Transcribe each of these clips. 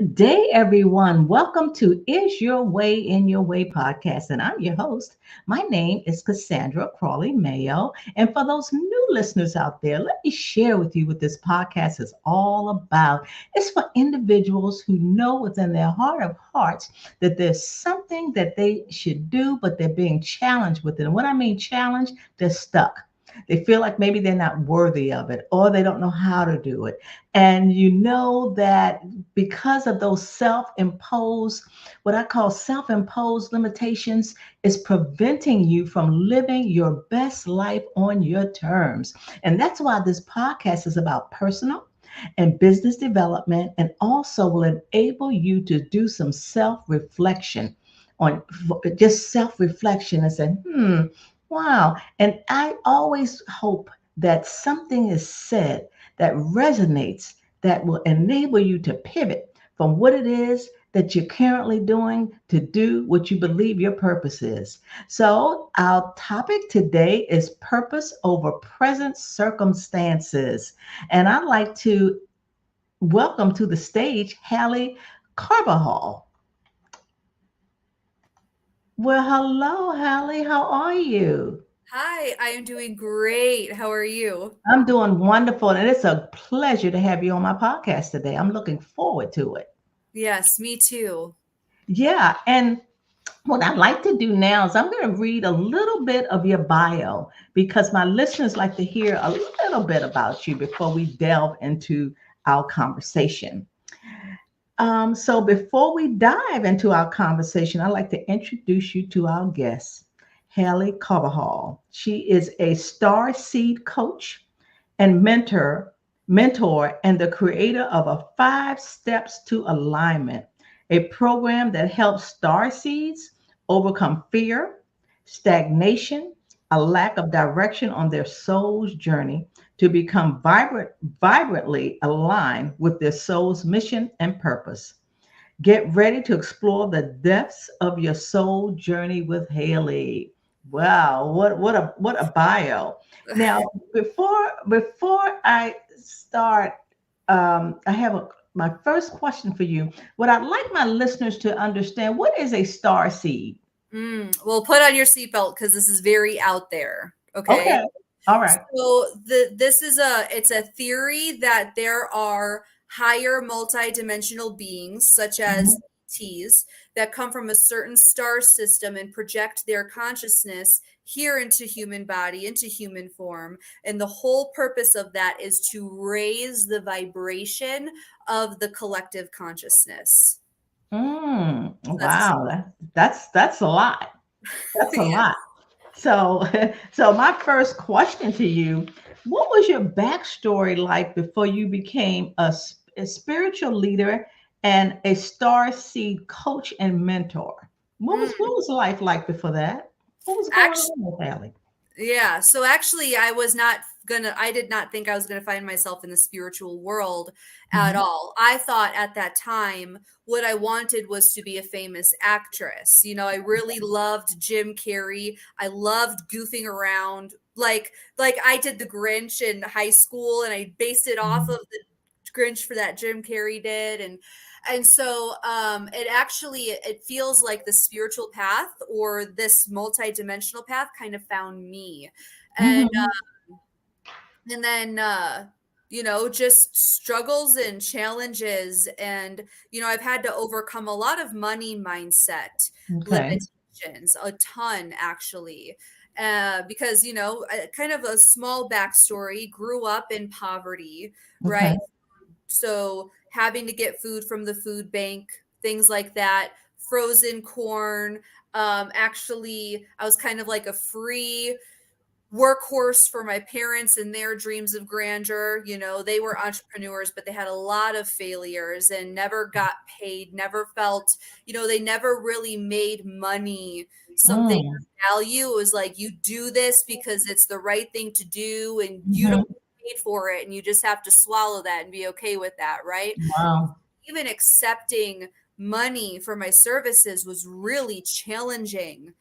Good day, everyone. Welcome to Is Your Way in Your Way podcast. And I'm your host. My name is Cassandra Crawley Mayo. And for those new listeners out there, let me share with you what this podcast is all about. It's for individuals who know within their heart of hearts that there's something that they should do, but they're being challenged with it. And when I mean challenged, they're stuck. They feel like maybe they're not worthy of it or they don't know how to do it. And you know that because of those self-imposed, what I call self-imposed limitations, is preventing you from living your best life on your terms. And that's why this podcast is about personal and business development, and also will enable you to do some self-reflection on just self-reflection and say, wow. And I always hope that something is said that resonates, that will enable you to pivot from what it is that you're currently doing to do what you believe your purpose is. So, our topic today is purpose over present circumstances. And I'd like to welcome to the stage Hallie Carbajal. Well, hello, Hallie. How are you? Hi, I am doing great. How are you? I'm doing wonderful, and it's a pleasure to have you on my podcast today. I'm looking forward to it. Yes, me too. Yeah, and what I'd like to do now is I'm going to read a little bit of your bio because my listeners like to hear a little bit about you before we delve into our conversation. So before we dive into our conversation, I'd like to introduce you to our guest, Hallie Carbajal. She is a star seed coach and mentor, and the creator of a 5 Steps to Alignment, a program that helps star seeds overcome fear, stagnation, a lack of direction on their soul's journey to become vibrantly aligned with their soul's mission and purpose. Get ready to explore the depths of your soul journey with Hallie. Wow, what a bio. Now, before I start, I have my first question for you. What I'd like my listeners to understand: what is a star seed? Well, put on your seatbelt because this is very out there. Okay. Okay, all right. So it's a theory that there are higher multidimensional beings, such as Mhm. ETs, that come from a certain star system and project their consciousness here into human body, into human form. And the whole purpose of that is to raise the vibration of the collective consciousness. That's Wow, that's a lot. That's a yeah. lot. So, so my first question to you, what was your backstory like before you became a spiritual leader and a star seed coach and mentor? What was life like before that? What was going Actually, on with Allie? yeah. So actually, I did not think I was gonna find myself in the spiritual world at Mhm. all. I thought at that time what I wanted was to be a famous actress. I really loved Jim Carrey. I loved goofing around. Like I did the Grinch in high school and I based it off Mhm. of the Grinch for that Jim Carrey did. And so it feels like the spiritual path or this multi-dimensional path kind of found me. And Mhm. just struggles and challenges. And I've had to overcome a lot of money mindset Okay. limitations, a ton actually. Because kind of a small backstory, grew up in poverty, Okay. right? So having to get food from the food bank, things like that, frozen corn. Actually, I was kind of like a free workhorse for my parents and their dreams of grandeur. They were entrepreneurs, but they had a lot of failures and never got paid, never felt, they never really made money something Mm. of value. It was like, you do this because it's the right thing to do and you don't Mhm. get paid for it. And you just have to swallow that and be okay with that. Right. Wow. Even accepting money for my services was really challenging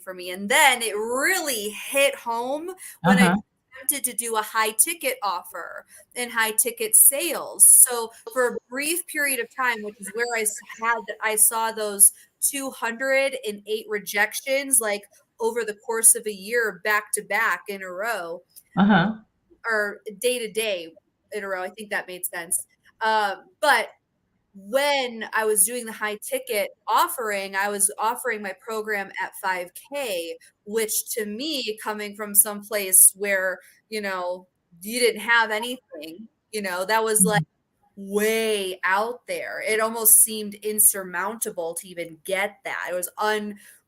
for me. And then it really hit home when I Uh-huh. attempted to do a high ticket offer and high ticket sales. So for a brief period of time, which is where I saw those 208 rejections, like over the course of a year, back to back in a row, Uh-huh. or day to day in a row. I think that made sense. But when I was doing the high ticket offering, I was offering my program at 5K, which to me, coming from some place where, you didn't have anything, that was like way out there. It almost seemed insurmountable to even get that. It was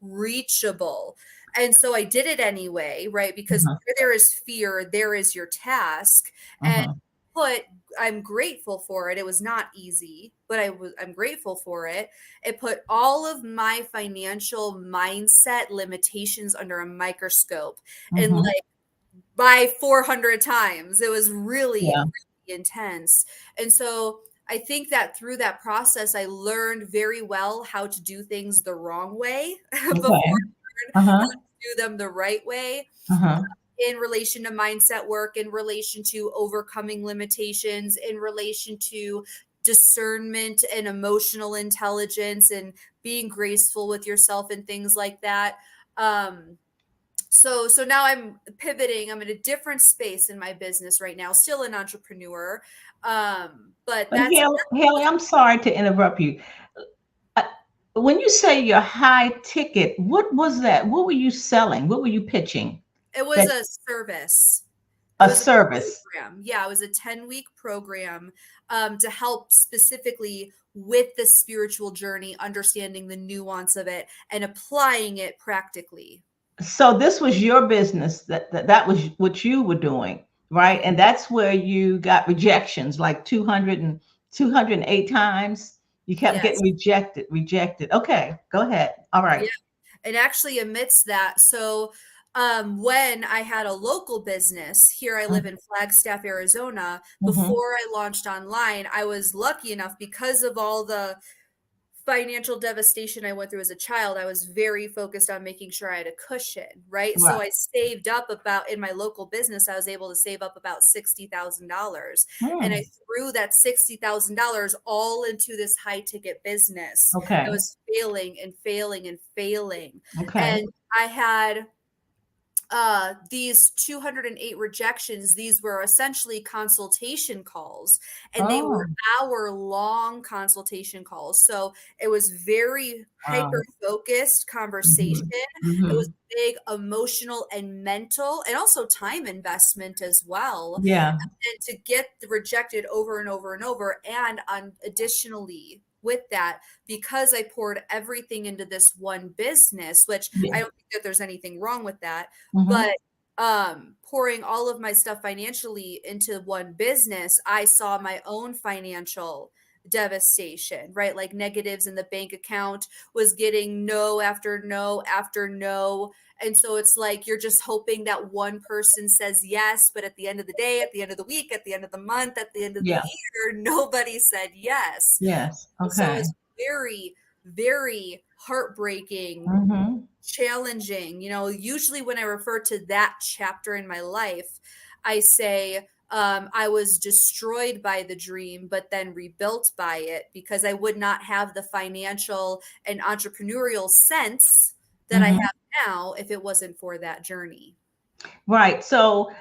unreachable. And so I did it anyway, right? Because Uh-huh. where there is fear, there is your task. And Uh-huh. put I'm grateful for it. It was not easy, but I'm grateful for it. It put all of my financial mindset limitations under a microscope, and Uh-huh. like by 400 times. It was really, Yeah. really intense. And so I think that through that process, I learned very well how to do things the wrong way before Okay. I learned how Uh-huh. to do them the right way, Uh-huh. in relation to mindset work, in relation to overcoming limitations, in relation to discernment and emotional intelligence and being graceful with yourself and things like that. Um, so now I'm pivoting. I'm in a different space in my business right now, still an entrepreneur. But But that's Haley, I'm sorry to interrupt you. Uh, when you say your high ticket, what was that? What were you selling? What were you pitching? it was That a service. It a was a service. program. Yeah, it was a 10-week program, to help specifically with the spiritual journey, understanding the nuance of it and applying it practically. So this was your business. That was what you were doing, right? Mhm. And that's where you got rejections, like 208 times. You kept getting Yes. rejected, rejected. Okay, go ahead. All Yeah. right. And actually amidst that, so when I had a local business, here I live in Flagstaff, Arizona, Mm-hmm. before I launched online, I was lucky enough, because of all the financial devastation I went through as a child, I was very focused on making sure I had a cushion, right? So Right. I saved up about, in my local business, I was able to save up about $60,000. And I Hmm. threw that $60,000 all into this high ticket business that Okay. was failing and failing and failing. Okay. And I had these 208 rejections. These were essentially consultation calls, and they were Oh, hour-long consultation calls. So it was very wow. hyper-focused conversation. Hmm. It was Hmm. big emotional and mental, and also time investment as well. Yeah. And to get rejected over and over and over, and on additionally with that, because I poured everything into this one business, which Yeah. I don't think that there's anything wrong with that, Hmm. but pouring all of my stuff financially into one business, I saw my own financial devastation, right? Like negatives in the bank account, was getting no after no after no. And so it's like you're just hoping that one person says yes, but at the end of the day, at the end of the week, at the end of the month, at the end of the Yeah. year, nobody said yes. Yes. So Okay. it's very, very heartbreaking, Hmm. challenging. Usually when I refer to that chapter in my life, I say, I was destroyed by the dream, but then rebuilt by it, because I would not have the financial and entrepreneurial sense that I Hmm. have now if it wasn't for that journey. Right. So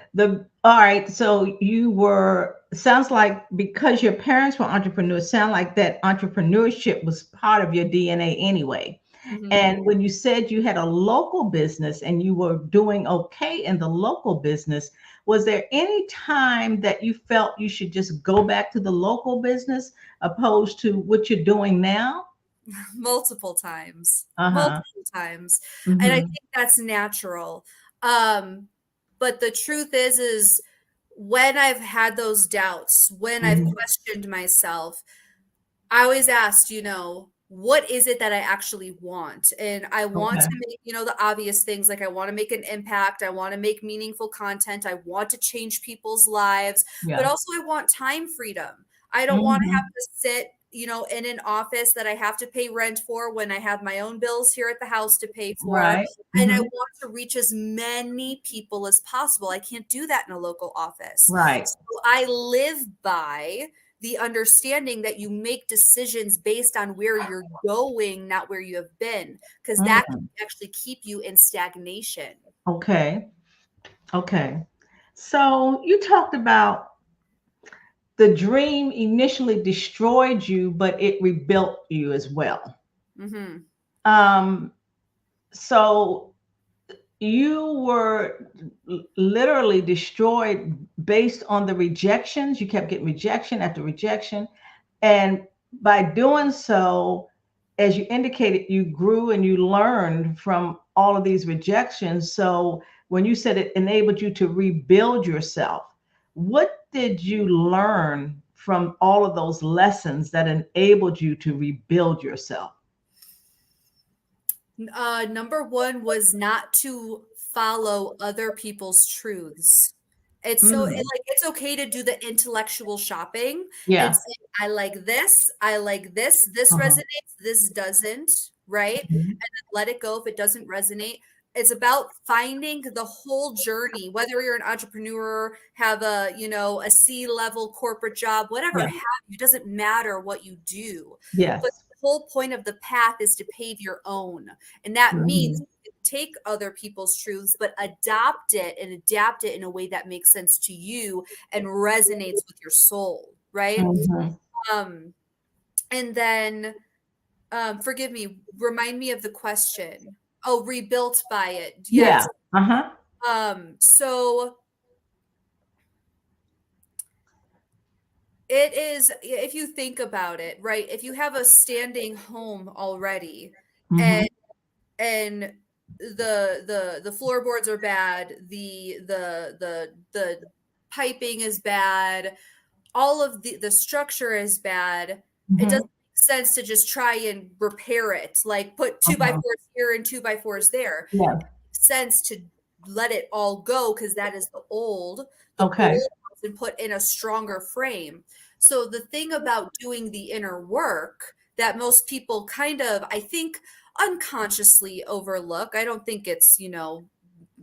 all right. So you were, sounds like because your parents were entrepreneurs, sound like that entrepreneurship was part of your DNA anyway. Mhm. And when you said you had a local business and you were doing okay in the local business, was there any time that you felt you should just go back to the local business opposed to what you're doing now? Multiple times, Uh-huh. multiple times. And I Mm-hmm. think that's natural. Um, but the truth is when I've had those doubts, when I've Mm-hmm. questioned myself, I always asked, what is it that I actually want? And I want Okay. to make, the obvious things, like I want to make an impact. I want to make meaningful content. I want to change people's lives, but Yeah. also I want time freedom. I don't want to have Mm-hmm. to sit in an office that I have to pay rent for when I have my own bills here at the house to pay for. Right. And I Hmm. want to reach as many people as possible. I can't do that in a local office. Right. So I live by the understanding that you make decisions based on where you're going, not where you have been, because that Mm. can actually keep you in stagnation. Okay. Okay. So you talked about the dream initially destroyed you, but it rebuilt you as well. Hmm. Um, so you were literally destroyed based on the rejections. You kept getting rejection after rejection. And by doing so, as you indicated, you grew and you learned from all of these rejections. So when you said it enabled you to rebuild yourself, what did you learn from all of those lessons that enabled you to rebuild yourself? Number one was not to follow other people's truths. Mm, It's okay to do the intellectual shopping and yeah. say, I like this Uh-huh. resonates, this doesn't, right? And Mhm. then let it go if it doesn't resonate. It's about finding the whole journey, whether you're an entrepreneur, have a C-level corporate job, whatever Yeah. have you, it doesn't matter what you do. But Yes. the whole point of the path is to pave your own. And that means Mhm. you can take other people's truths, but adopt it and adapt it in a way that makes sense to you and resonates with your soul, right? Mhm. Um, and then, forgive me, remind me of the question. Oh, rebuilt by it. Yeah. Yes. Uh-huh. So it is, if you think about it, right? If you have a standing home already, Mhm. and and the floorboards are bad, the piping is bad, all of the structure is bad, it doesn't Mhm. make sense to just try and repair it, like put two by Uh-huh. fours here and two by fours there. Yeah. It makes sense to let it all go because that is the Okay. old house, and put in a stronger frame. So the thing about doing the inner work that most people kind of, I think, unconsciously overlook. I don't think it's,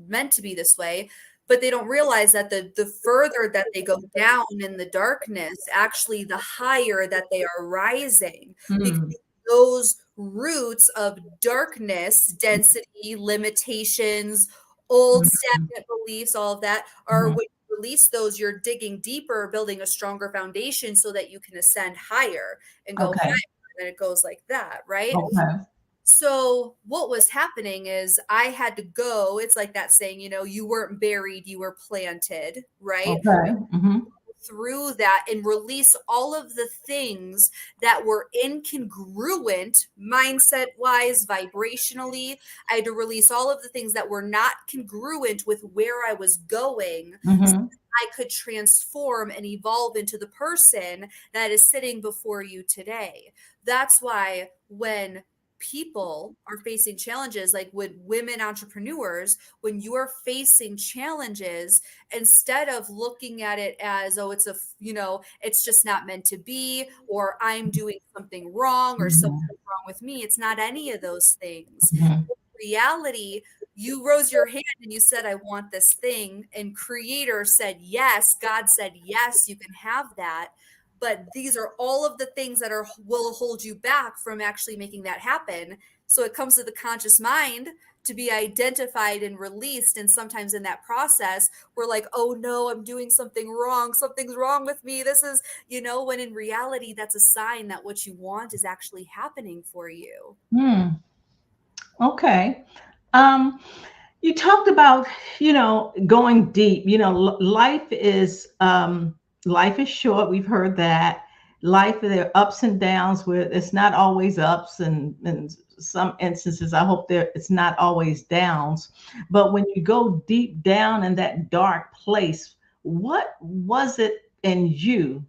meant to be this way, but they don't realize that the further that they go down in the darkness, actually the higher that they are rising, because Mm. those roots of darkness, density, limitations, old Mhm. stagnant beliefs, all of that are, Mhm. when you release those, you're digging deeper, building a stronger foundation so that you can ascend higher and go Okay. higher. And it goes like that, right? Okay. So what was happening is I had to go. It's like that saying, you weren't buried, you were planted, right? Okay. Mhm. Through that and release all of the things that were incongruent mindset wise, vibrationally. I had to release all of the things that were not congruent with where I was going, so Mhm. I could transform and evolve into the person that is sitting before you today. That's why when people are facing challenges, like with women entrepreneurs, when you are facing challenges, instead of looking at it as, oh, it's just not meant to be, or I'm doing something wrong, or something Mhm. wrong with me, it's not any of those things. Mhm. Reality, you rose your hand and you said, I want this thing, and creator said yes, God said yes, you can have that. But these are all of the things that will hold you back from actually making that happen. So it comes to the conscious mind to be identified and released. And sometimes in that process, we're like, oh no, I'm doing something wrong, something's wrong with me, this is, when in reality that's a sign that what you want is actually happening for you. Mm. Okay. Um, you talked about, going deep. Life is short. We've heard that. Life, there are ups and downs where it's not always ups, and in some instances, I hope there it's not always downs. But when you go deep down in that dark place, what was it in you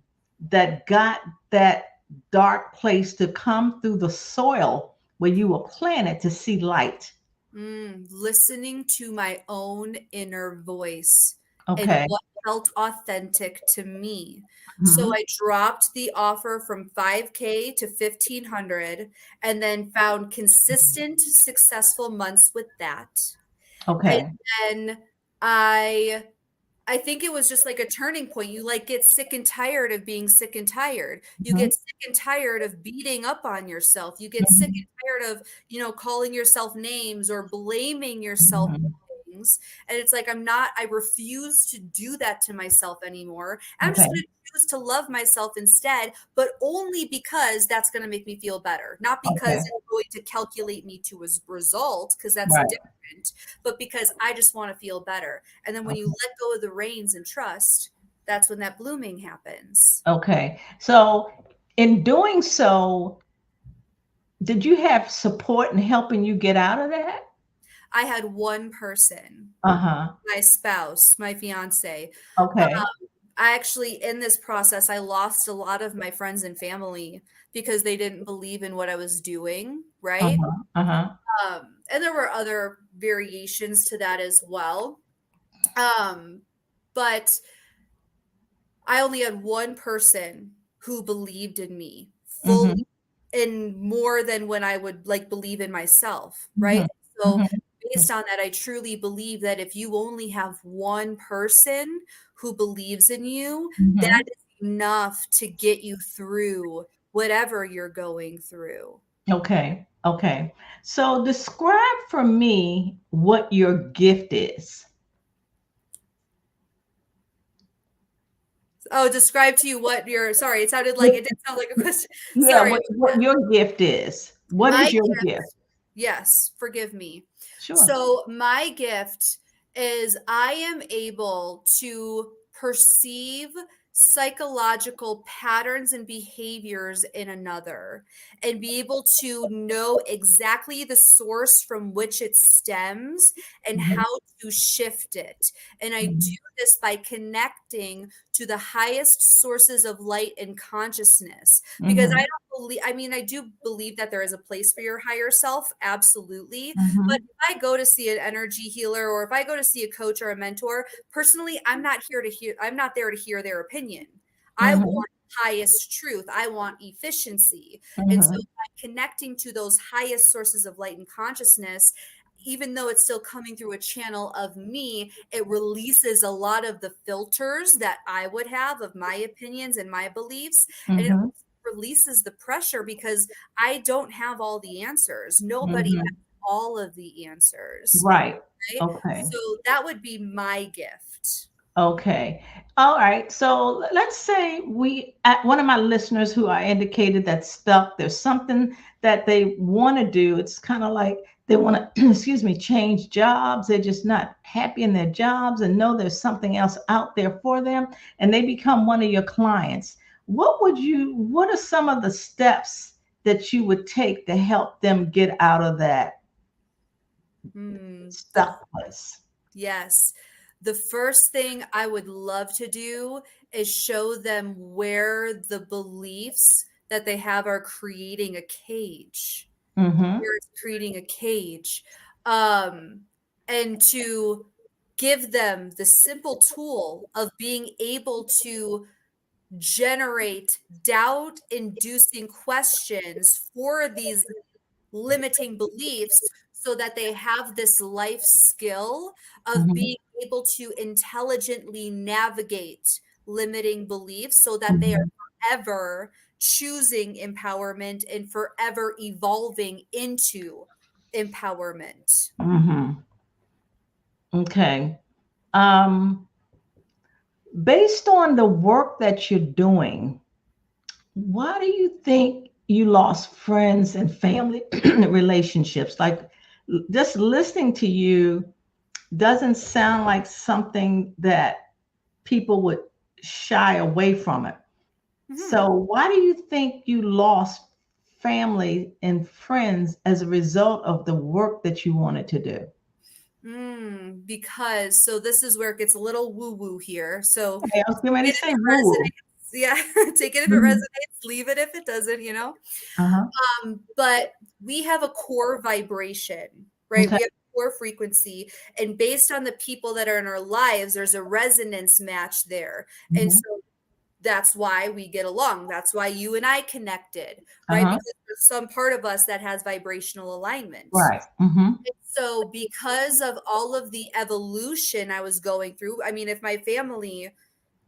that got that dark place to come through the soil where you were planted to see light? Listening to my own inner voice. and Okay. what felt authentic to me. So Mhm. I dropped the offer from 5K to 1500 and then found consistent successful months with that. And Okay. then I I think it was just like a turning point. You like get sick and tired of being sick and tired. You Mhm. get sick and tired of beating up on yourself. You get sick Mhm. and tired of, calling yourself names or blaming yourself Mhm. for things. And it's like I refuse to do that to myself anymore. I'm just Okay. going to choose to love myself instead, but only because that's going to make me feel better, not because Okay. it's going to calculate me to a result, because that's Right. different, but because I just want to feel better. And then when you let go of the reins and trust, that's when that blooming happens. Okay. So, in doing so, did you have support in helping you get out of that? I had one person, Uh-huh. my spouse, my fiance. Okay. I actually, in this process, I lost a lot of my friends and family because they didn't believe in what I was doing, right? Uh-huh. Uh-huh. And there were other variations to that as well. Um, but I only had one person who believed in me fully Mhm. and more than when I would like believe in myself, right? Mhm. So Mhm. based on that, I truly believe that if you only have one person who believes in you, that Mhm. is enough to get you through whatever you're going through. Okay. Okay. So, describe for me what your gift is. Oh, describe to you what your sorry, it sounded like it didn't sound like a question. Yeah, Sorry what your gift is. What My is your gift, gift? yes, forgive me. Sure. So, my gift is I am able to perceive psychological patterns and behaviors in another and be able to know exactly the source from which it stems and Mhm. how to shift it. And I do Mhm. this by connecting to the highest sources of light and consciousness because I Mhm. don't believe, I mean, I do believe that there is a place for your higher self, absolutely. But Mhm. if I go to see an energy healer or if I go to see a coach or a mentor, personally, I'm not there to hear their opinion. I Mhm. want highest truth. I want efficiency. And so Mhm. by connecting to those highest sources of light and consciousness, even though it's still coming through a channel of me, it releases a lot of the filters that I would have of my opinions and my beliefs. And it Mhm. releases the pressure because I don't have all the answers. Nobody has Mhm. all of the answers, Right. right? Okay. So that would be my gift. Okay. All right. So let's say one of my listeners who I indicated that's stuck, there's something that they want to do. It's kind of like they want to, excuse me, change jobs. They're just not happy in their jobs and know there's something else out there for them. And they become one of your clients. What are some of the steps that you would take to help them get out of that Hmm. stuck place? Yes. The first thing I would love to do is show them where the beliefs that they have are creating a cage, Mm-hmm. where it's creating a cage. Um, and to give them the simple tool of being able to generate doubt inducing questions for these limiting beliefs so that they have this life skill of Mm-hmm. being able to intelligently navigate limiting beliefs so that they are Mm-hmm. forever choosing empowerment and forever evolving into empowerment. Mm-hmm. Okay. Um, Based on the work that you're doing, why do you think you lost friends and family relationships? Like just listening to you doesn't sound like something that people would shy away from it. Mhm. So why do you think you lost family and friends as a result of the work that you wanted to do? Because so this is where it gets a little woo woo here. So Okay, I was getting take ready it to if say it woo. resonates. Yeah, take it if it Mhm. resonates, leave it if it doesn't. Uh-huh. But we have a core vibration, right? Okay. We have a core frequency. And based on the people that are in our lives, there's a resonance match there. And Mhm. so that's why we get along. That's why you and I connected, right? Uh-huh. Because there's some part of us that has vibrational alignment. Right. Mhm. And so because of all of the evolution I was going through, I mean, if my family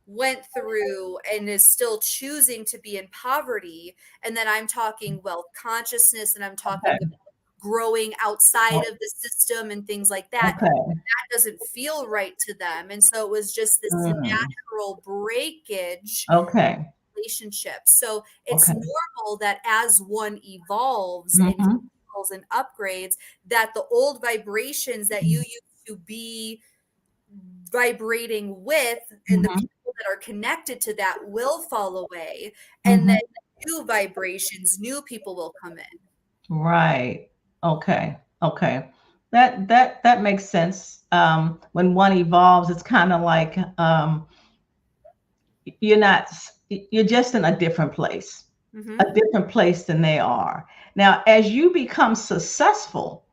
went through and is still choosing to be in poverty, and then I'm talking wealth consciousness, and I'm talking Okay. about growing outside O- of the system and things like that, Okay. that doesn't feel right to them. And so it was just this Mm. natural breakage Okay. relationship. So it's Okay. normal that as one evolves and Mhm. heals and upgrades, that the old vibrations that you used to be vibrating with and the Mhm. people that are connected to that will fall away. And then Mhm. new vibrations, new people will come in. Right. Okay. Okay. That makes sense. When one evolves, it's kind of like you're not you're just in a different place, a Mm-hmm. different place than they are. Now, as you become successful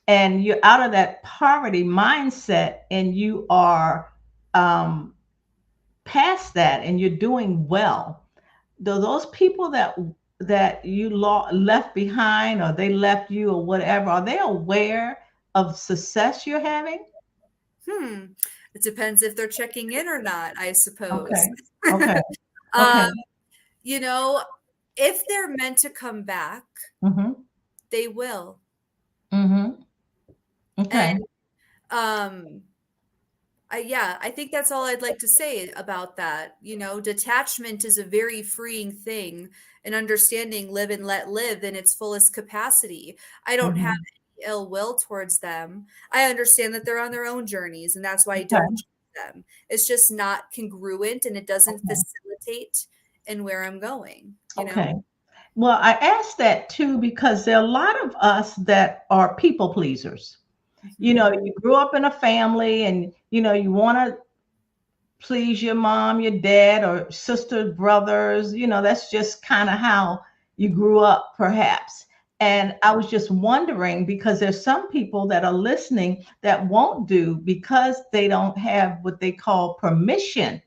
and you're out of that poverty mindset and you are um, past that and you're doing well, do those people that you left behind or they left you or whatever, are they aware of success you're having? Hmm. It depends if they're checking in or not, I suppose. Okay. Okay. Okay. um, you know, if they're meant to come back, Mm-hmm. they will. Mm-hmm. And Okay. um, yeah, I think that's all I'd like to say about that. You know, detachment is a very freeing thing, and understanding live and let live in its fullest capacity. I don't have Mm-hmm. any ill will towards them. I understand that they're on their own journeys, and that's why I don't Okay. judge them. It's just not congruent, and it doesn't Okay. facilitate in where I'm going, you know? Okay. Well, I asked that too because there are a lot of us that are people pleasers. You know, Mhm. you grew up in a family and you want to please your mom, your dad, or sisters, brothers. That's just kind of how you grew up, perhaps. And I was just wondering because there's some people that are listening that won't do because they don't have what they call permission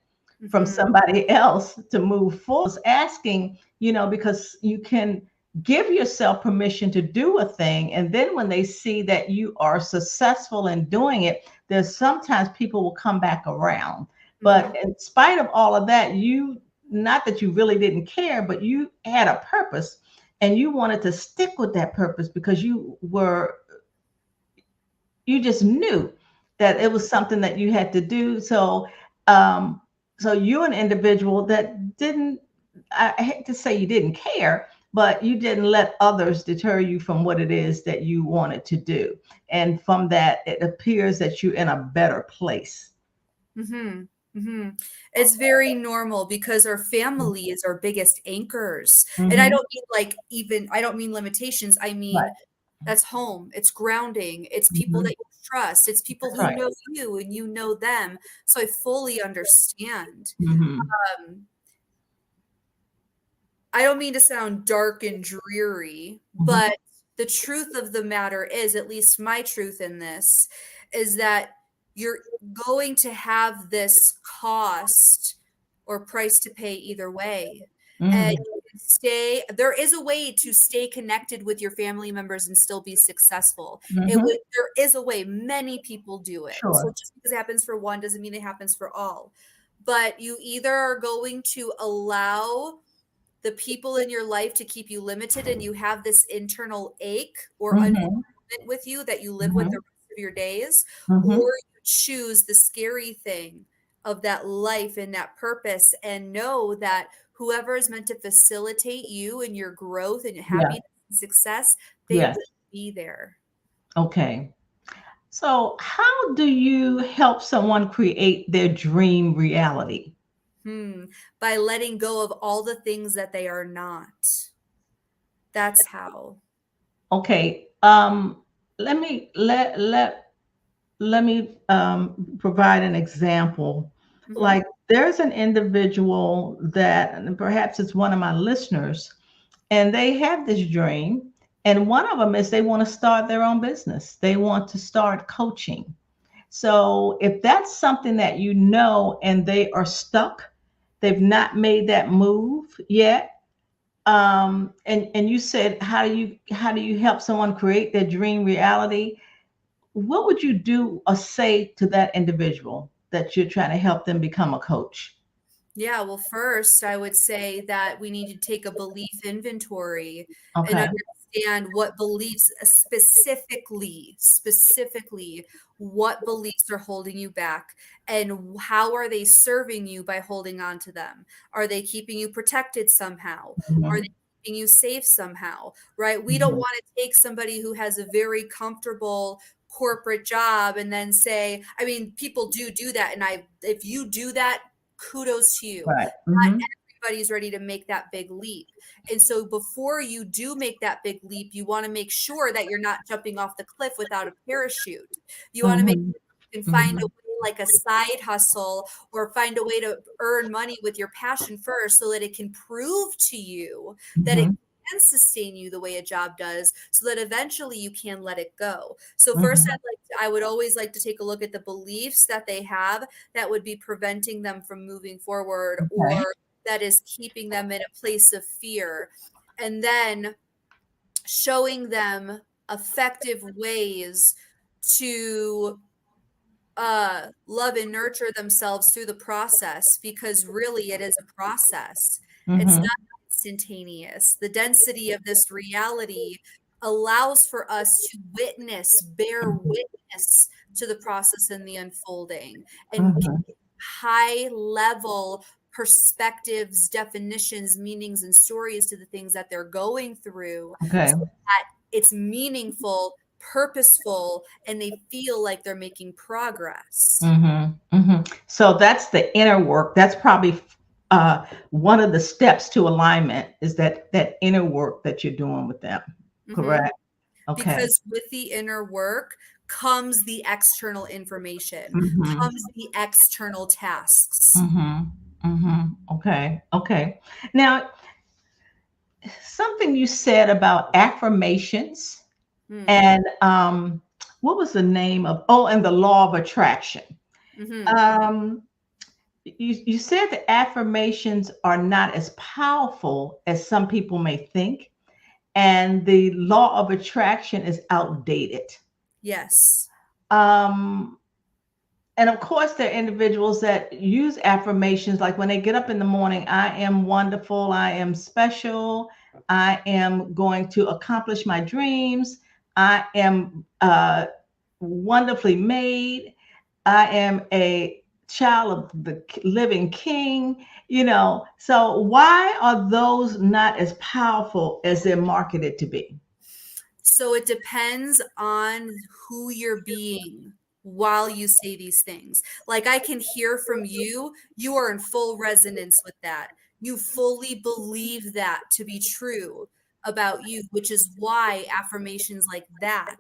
from Mhm. somebody else to move forward. I was asking, because you can give yourself permission to do a thing. And then when they see that you are successful in doing it, there's sometimes people will come back around. But Mhm. in spite of all of that, not that you really didn't care, but you had a purpose and you wanted to stick with that purpose because you just knew that it was something that you had to do. Um, so you're an individual that didn't, I hate to say you didn't care, but you didn't let others deter you from what it is that you wanted to do. And from that, it appears that you're in a better place. Mhm. Mhm. It's very normal because our family is our biggest anchors. And I Mm-hmm. don't mean like even I don't mean limitations. I Right. mean that's home. It's grounding. It's people Mm-hmm. that you trust. It's people who Right. know you and you know them. So I fully understand. Mm-hmm. Um, I don't mean to sound dark and dreary, Mm-hmm. but the truth of the matter is, at least my truth in this, is that you're going to have this cost or price to pay either way. And Mm-hmm. you can there is a way to stay connected with your family members and still be successful. Mm-hmm. There is a way. Many people do it. So Sure. just because it happens for one doesn't mean it happens for all. But you either are going to allow the people in your life to keep you limited and you have this internal ache or Mm-hmm. unfulfillment with you that you live with Mm-hmm. the rest of your days, or Mm-hmm. you choose the scary thing of that life and that purpose and know that whoever is meant to facilitate you and your growth and Yeah. happiness and success, they Yes. will be there. Okay. So, how do you help someone create their dream reality? By letting go of all the things that they are not. That's how. Okay. Let me let me provide an example. Hmm. Like, there's an individual that, and perhaps it's one of my listeners, and they have this dream, And one of them is they want to start their own business. They want to start coaching. So if that's something that you know and they are stuck, they've not made that move yet. And you said how do you help someone create their dream reality? What would you do or say to that individual that you're trying to help them become a coach? Yeah, well, first, I would say that we need to take a belief inventory and Okay. understand what beliefs specifically, what beliefs are holding you back and how are they serving you by holding on to them? Are they keeping you protected somehow? Are Mhm, they keeping you safe somehow? Right? We don't mhm. want to take somebody who has a very comfortable corporate job and then say, I mean, people do that. And if you do that, kudos to you. Right. Not Mhm, everybody's ready to make that big leap. And so before you do make that big leap, you want to make sure that you're not jumping off the cliff without a parachute. You want to make mhm, sure you can find a mhm. way like a side hustle or find a way to earn money with your passion first so that it can prove to you that it Mhm, can sustain you the way a job does so that eventually you can let it go. So first mhm. I would always like to take a look at the beliefs that they have that would be preventing them from moving forward Okay. or that is keeping them in a place of fear. And then showing them effective ways to love and nurture themselves through the process because really it is a process. It's Mhm, not instantaneous. The density of this reality allows for us to bear mhm, witness to the process and the unfolding and give mhm. high level perspectives, definitions, meanings, and stories to the things that they're going through Okay. so that it's meaningful, purposeful, and they feel like they're making progress. Mhm, mhm. So that's the inner work. That's probably one of the steps to alignment is that inner work that you're doing with them. Mhm. Correct. Okay. Because with the inner work comes the external information, Mhm, comes the external tasks. mhm, mhm. Okay. Okay. Now, something you said about affirmations Mm. and what was the name of? Oh, and the law of attraction. Mhm. Um, you said the affirmations are not as powerful as some people may think, and the law of attraction is outdated. Yes. Um, and of course, there are individuals that use affirmations like when they get up in the morning, I am wonderful, I am special, I am going to accomplish my dreams, I am wonderfully made, I am a child of the living king, So, why are those not as powerful as they're marketed to be? So it depends on who you're being while you say these things. Like I can hear from you, you are in full resonance with that. You fully believe that to be true about you, which is why affirmations like that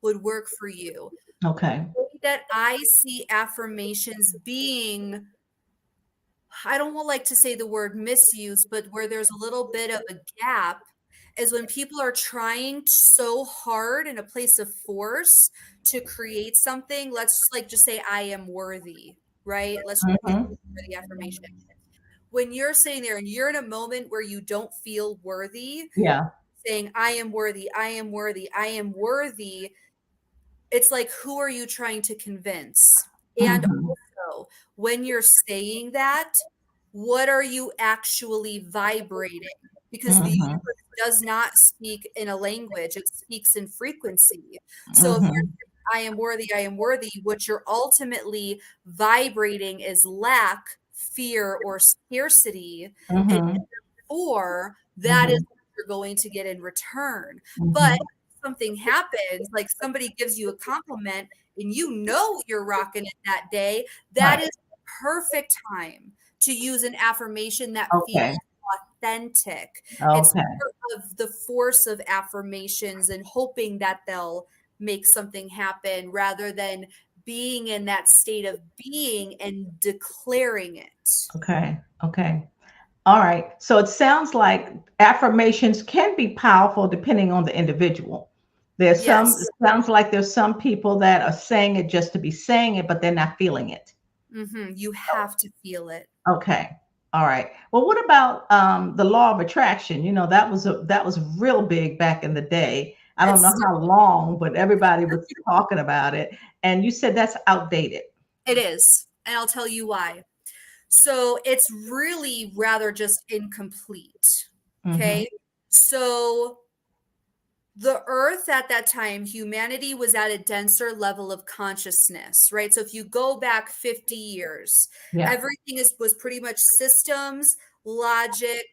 would work for you. Okay. The way that I see affirmations being, I don't like to say the word misuse, but where there's a little bit of a gap is when people are trying so hard in a place of force to create something. Let's just say I am worthy, right? Let's use Mhm. the affirmation. When you're sitting there and you're in a moment where you don't feel worthy, Yeah. saying I am worthy, I am worthy, I am worthy, it's like, who are you trying to convince? And Mhm. also, when you're saying that, what are you actually vibrating? Because the Mhm. universe does not speak in a language, it speaks in frequency. So if you're Mhm. saying, I am worthy, what you're ultimately vibrating is lack, fear, or scarcity. And Mhm. therefore, that is Mhm. what you're going to get in return. But Mhm. something happens, like somebody gives you a compliment and you know you're rocking it that day, that Right. is the perfect time to use an affirmation that feels Okay. authentic. It's Okay. part of the force of affirmations and hoping that they'll make something happen rather than being in that state of being and declaring it. Okay. Okay. All right. So it sounds like affirmations can be powerful depending on the individual. There's some, it Yes. sounds like there's some people that are saying it just to be saying it, but they're not feeling it. You have to feel it. Okay. All right. Well, what about the law of attraction? That was real big back in the day. I don't know It's how long, but everybody was talking about it. And you said that's outdated. it is, and I'll tell you why. So it's really rather just incomplete. Mm-hmm. Okay. So the earth at that time, humanity was at a denser level of consciousness, right? So if you go back 50 years, Yeah. everything was pretty much systems, logic,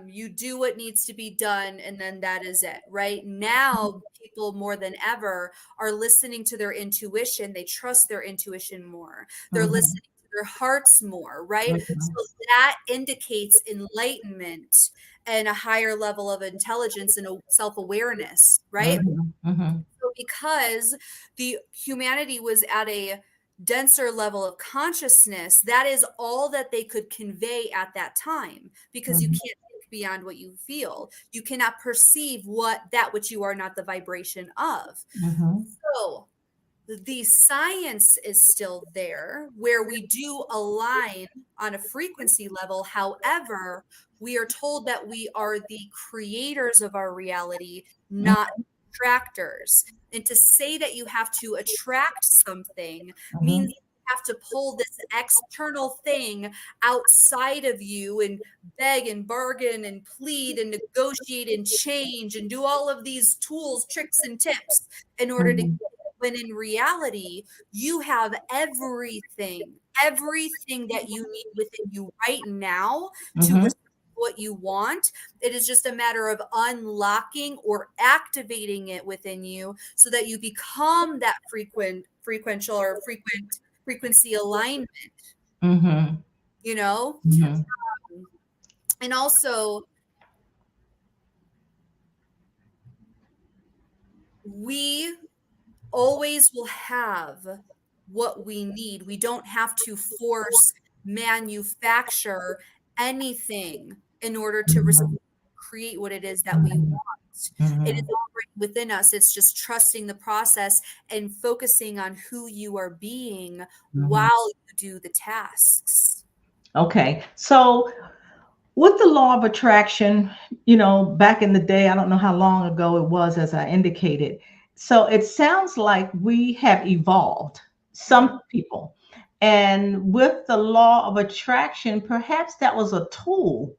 you do what needs to be done, and then that is it. Right now, people more than ever are listening to their intuition. They trust their intuition more. They're Mm-hmm. listening to their hearts more, right? So Mm-hmm. that indicates enlightenment and a higher level of intelligence and a self-awareness, right? Mm-hmm. Mm-hmm. So because the humanity was at a denser level of consciousness, that is all that they could convey at that time, because you Mm-hmm. can't think beyond what you feel. You cannot perceive what that which you are not the vibration of. Mm-hmm. So the science is still there where we do align on a frequency level. However, we are told that we are the creators of our reality, not attractors. And to say that you have to attract something Mm-hmm. means you have to pull this external thing outside of you and beg and bargain and plead and negotiate and change and do all of these tools, tricks, and tips in order to, Mm-hmm. when in reality, you have everything that you need within you right now to Mm-hmm. receive what you want. It is just a matter of unlocking or activating it within you so that you become that frequent frequency alignment, Mm-hmm. you know? Mm-hmm. And also, we always will have what we need. We don't have to force manufacture anything in order to create what it is that we Mm-hmm. want. It is Mm-hmm. already within us. It's just trusting the process and focusing on who you are being Mm-hmm. while you do the tasks. Okay. So with the law of attraction, back in the day, I don't know how long ago it was, as I indicated. So it sounds like we have evolved, Mhm. some people. And with the law of attraction, perhaps that was a tool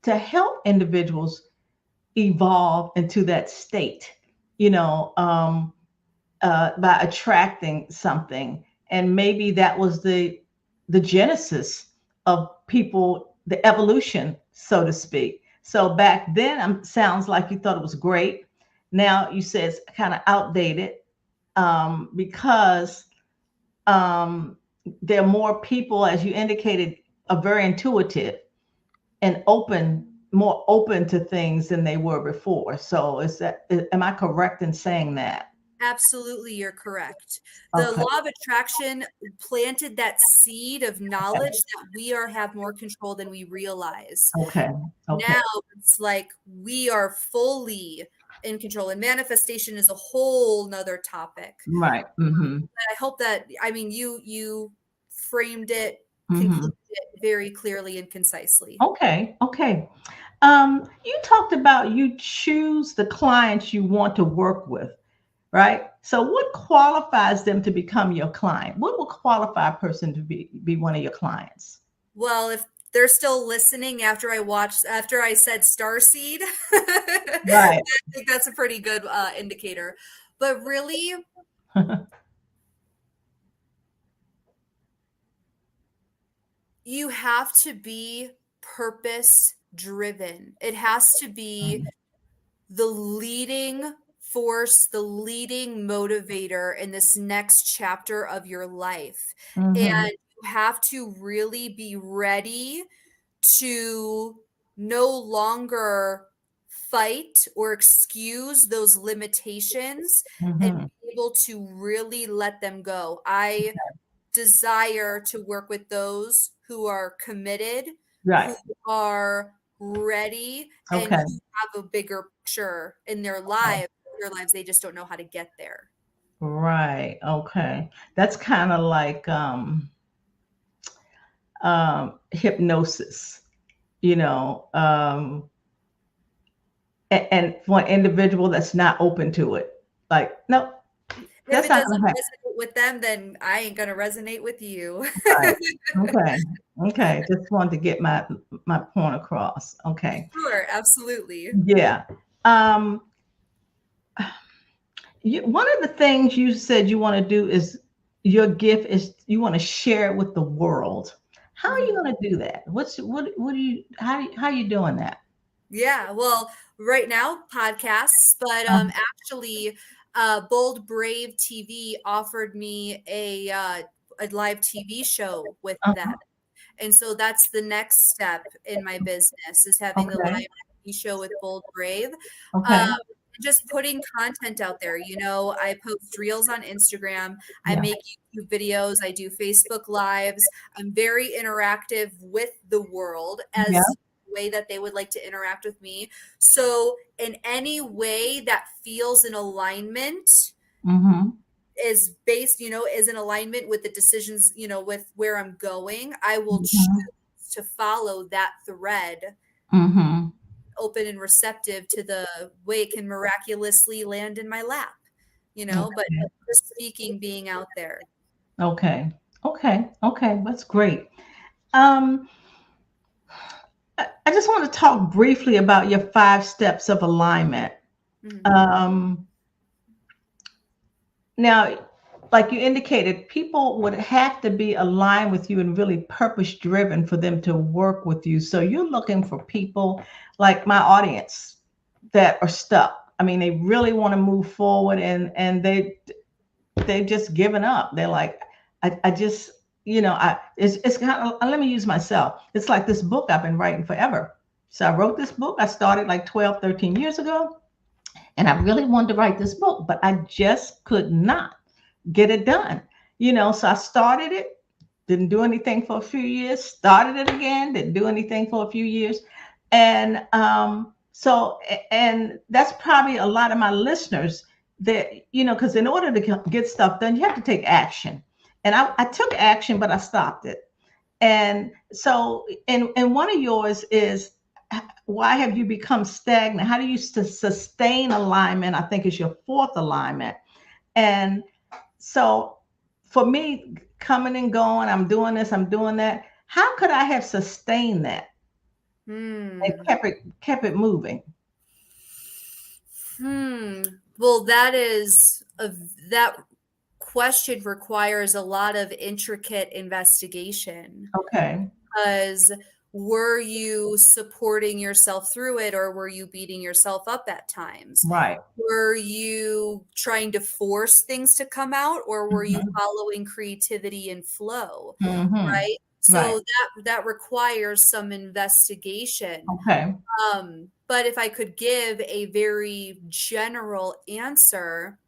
to help individuals evolve into that state, you know, um, by attracting something. And maybe that was the genesis of people, the evolution, so to speak. So back then, sounds like you thought it was great. Now you say it's kind of outdated, because um, there are more people, as you indicated, are very intuitive and more open to things than they were before. So am I correct in saying that? Absolutely, you're correct. The Okay. law of attraction planted that seed of knowledge that we have more control than we realize. Okay. Okay. Now it's like we are fully in control, and manifestation is a whole nother topic. Right. Mm-hmm. I hope that, I mean, you framed it, Mm-hmm. concluded it very clearly and concisely. Okay. Okay. You talked about you choose the clients you want to work with, right? So what qualifies them to become your client? What will qualify a person to be one of your clients? Well, if they're still listening after I said starseed, I Right. think that's a pretty good indicator. But really, you have to be purpose driven. It has to be the leading force, the leading motivator in this next chapter of your life. And Mm-hmm. you have to really be ready to no longer fight or excuse those limitations and Mm-hmm. be able to really let them go. I desire to work with those who are committed, Right. who are ready and Okay. who have a bigger picture in Okay. their lives. They just don't know how to get there. Right. Okay. That's kind of like hypnosis, you know, and for an individual that's not open to it, like, nope, If that's it not doesn't gonna happen. resonate with them, then I ain't gonna resonate with you. Right. Okay. Okay. Just wanted to get my point across. Okay. Sure, absolutely. Yeah. Um, one of the things you said you want to do is your gift is you want to share it with the world. How are you Mhm. going to do that? What do you how are you doing that? Yeah, well, right now, podcasts, but Um, actually, Bold Brave TV offered me a live TV show with uh-huh. that. And so that's the next step in my business is having the Okay. live TV show with Bold Brave. Okay. Just putting content out there. I post reels on Instagram. I Yeah. make YouTube videos. I do Facebook lives. I'm very interactive with the world Yeah. as the way that they would like to interact with me. So in any way that feels in alignment Mm-hmm. is in alignment with the decisions, with where I'm going, I will choose Mm-hmm. to follow that thread, Mm-hmm. open and receptive to the way it can miraculously land in my lap, but Okay. just speaking, being out there. Okay. Okay. Okay. That's great. Um, I just want to talk briefly about your 5 steps of alignment. Mhm. Um, Now, like you indicated, people would have to be aligned with you and really purpose driven for them to work with you. So you're looking for people like my audience that are stuck. I mean, they really want to move forward and they just given up. They're like, I just, it's kind of, let me use myself. It's like this book I've been writing forever. So I wrote this book. I started like 12, 13 years ago. And I really wanted to write this book, but I just could not get it done. So I started it, didn't do anything for a few years, started it again, didn't do anything for a few years. And that's probably a lot of my listeners that, because in order to get stuff done, you have to take action. And I took action, but I stopped it. And so, and one of yours is why have you become stagnant? How do you sustain alignment? I think is your fourth alignment. And so for me, coming and going, I'm doing this, I'm doing that. How could I have sustained that and Hmm. kept it moving? Hmm. Well, that question requires a lot of intricate investigation. Okay. Because were you supporting yourself through it, or were you beating yourself up at times? Right. Were you trying to force things to come out, or were you Hmm. following creativity and flow? Hmm. Right. Right. So that requires some investigation. Okay. But if I could give a very general answer,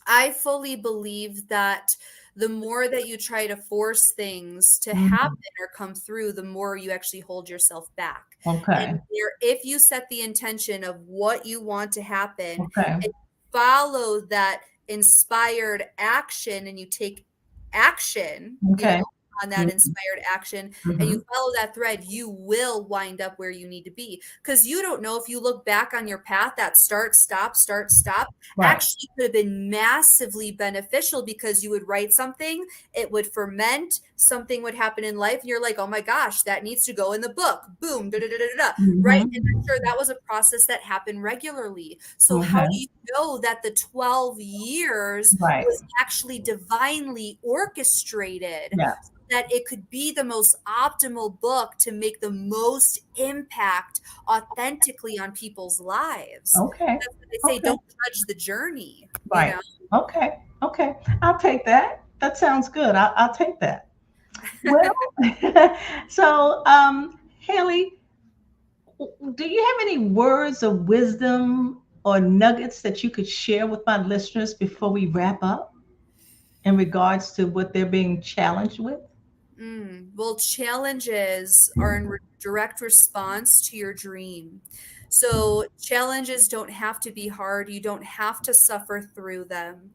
I fully believe that the more that you try to force things to Hmm. happen or come through, the more you actually hold yourself back. Okay. And if you set the intention of what you want to happen Okay. and follow that inspired action and you take action, Okay. on that inspired action and you Mm-hmm. follow that thread, you will wind up where you need to be. Because you don't know if you look back on your path, that start, stop Right. actually could have been massively beneficial because you would write something, it would ferment, something would happen in life, and you're like, oh my gosh, that needs to go in the book. Boom, da da da da da. Right? And I'm Hmm. sure that was a process that happened regularly. So how Okay. do you know that the 12 years Right. was actually divinely orchestrated Yeah. that it could be the most optimal book to make the most impact authentically on people's lives? Okay. That's what they say, Okay. don't judge the journey, you Right. know? Okay. Okay. I'll take that. That sounds good. I'll take that. Well, so, Haley, do you have any words of wisdom or nuggets that you could share with my listeners before we wrap up in regards to what they're being challenged with? Well, challenges are in direct response to your dream. So challenges don't have to be hard. You don't have to suffer through them.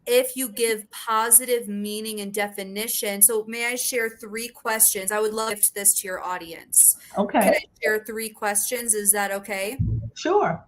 If you give positive meaning and definition, so may I share 3 questions? I would love to gift this to your audience. Can Okay. I share 3 questions? Is that okay? Sure.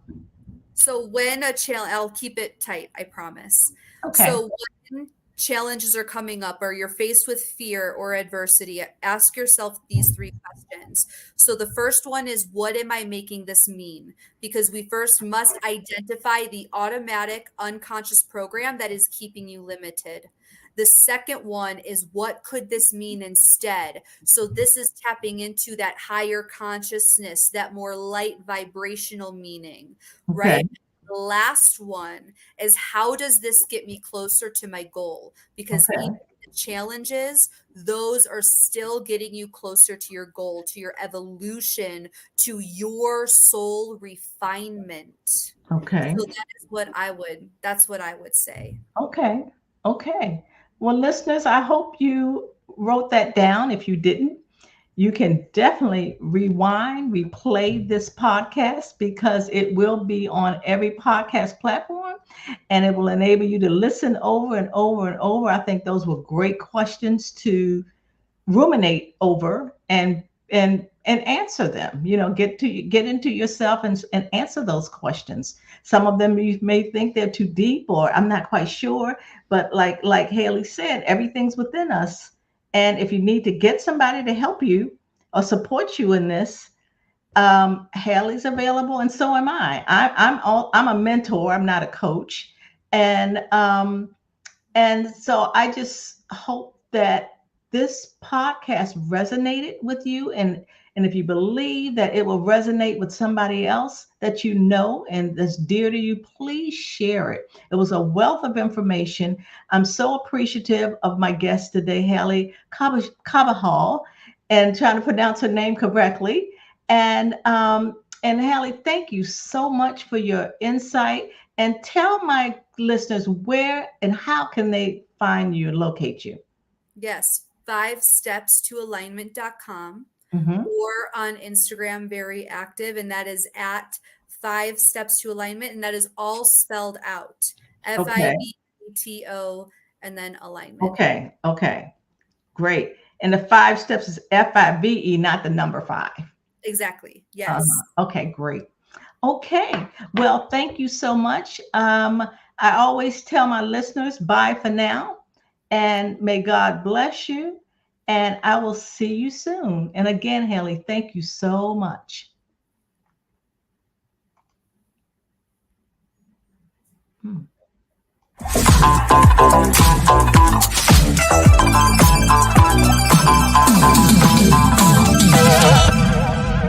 So when a challenge, I'll keep it tight, I promise. Okay. So when challenges are coming up or you're faced with fear or adversity, ask yourself these 3 questions. So the first one is, what am I making this mean? Because we first must identify the automatic unconscious program that is keeping you limited. The second one is, what could this mean instead? So this is tapping into that higher consciousness, that more light vibrational meaning, Okay. right? The last one is, how does this get me closer to my goal? Because even Okay. the challenges, those are still getting you closer to your goal, to your evolution, to your soul refinement. Okay. So that's what I would say. Okay. Okay. Well, listeners, I hope you wrote that down. If you didn't, you can definitely rewind, replay this podcast because it will be on every podcast platform and it will enable you to listen over and over and over. I think those were great questions to ruminate over and answer them. Get into yourself and answer those questions. Some of them you may think they're too deep or I'm not quite sure, but like Haley said, everything's within us. And if you need to get somebody to help you or support you in this, Haley's available, and so am I. I'm a mentor. I'm not a coach, and so I just hope that this podcast resonated with you. And if you believe that it will resonate with somebody else that you know and that's dear to you, please share it. It was a wealth of information. I'm so appreciative of my guest today, Hallie Carbajal, and trying to pronounce her name correctly. And Hallie, thank you so much for your insight. And tell my listeners where and how can they find you and locate you. Yes, 5stepstoalignment.com, Mm-hmm. or on Instagram, very active, and that is at 5steps to alignment, and that is all spelled out. Okay. FIVETO and then alignment. Okay. Okay. Great. And the 5 steps is FIVE, not the number 5. Exactly. Yes. Okay. Great. Okay. Well, thank you so much. I always tell my listeners, bye for now, and may God bless you. And I will see you soon. And again, Haley, thank you so much. Hmm.